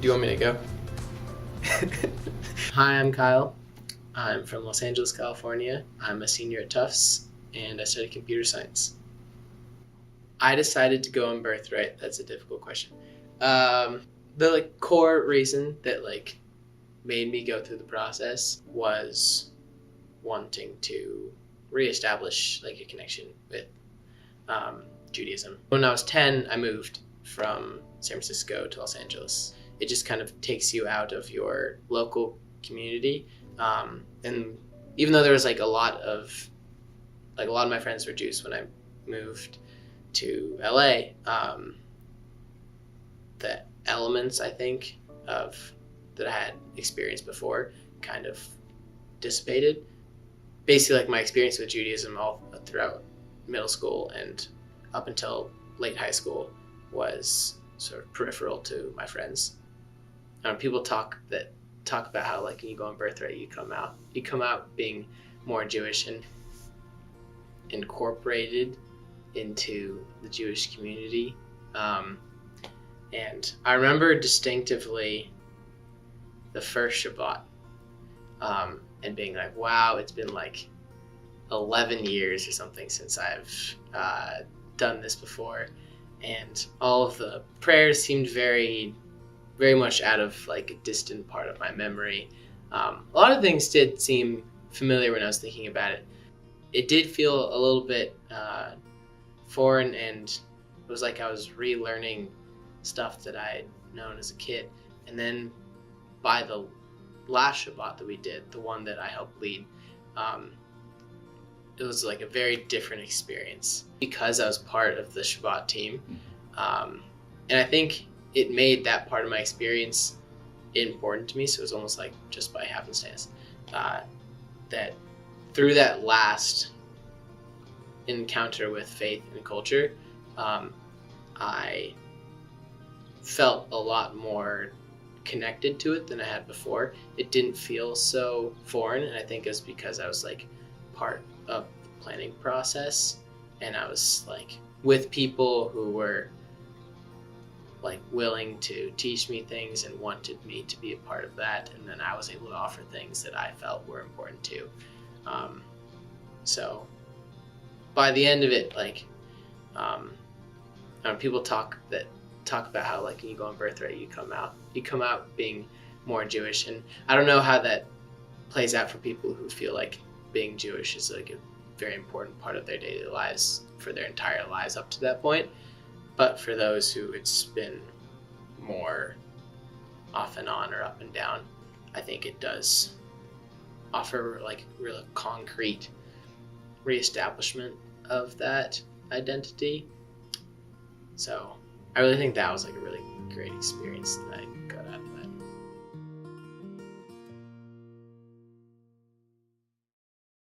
Do you want me to go? Hi, I'm Kyle. I'm from Los Angeles, California. I'm a senior at Tufts, and I study computer science. I decided to go on Birthright. That's a difficult question. The core reason that made me go through the process was wanting to reestablish a connection with Judaism. When I was 10, I moved from San Francisco to Los Angeles. It just kind of takes you out of your local community, and even though there was a lot of my friends were Jews when I moved to LA, the elements I think of that I had experienced before kind of dissipated. Basically, my experience with Judaism all throughout middle school and up until late high school was sort of peripheral to my friends. People talk about how when you go on Birthright, you come out being more Jewish and incorporated into the Jewish community. And I remember distinctively the first Shabbat, and being like, wow, it's been 11 years or something since I've done this before. And all of the prayers seemed very, very much out of a distant part of my memory. A lot of things did seem familiar when I was thinking about it. It did feel a little bit foreign, and it was like I was relearning stuff that I had known as a kid. And then by the last Shabbat that we did, the one that I helped lead, it was a very different experience because I was part of the Shabbat team. And I think it made that part of my experience important to me. So it was almost just by happenstance that through that last encounter with faith and culture, I felt a lot more connected to it than I had before. It didn't feel so foreign, and I think it's because I was part of the planning process, and I was with people who were willing to teach me things and wanted me to be a part of that, and then I was able to offer things that I felt were important too. So by the end of it, people talk about how when you go on Birthright, you come out being more Jewish, and I don't know how that plays out for people who feel being Jewish is a very important part of their daily lives for their entire lives up to that point. But for those who it's been more off and on or up and down, I think it does offer real concrete reestablishment of that identity. So I really think that was a really great experience that I got out of it.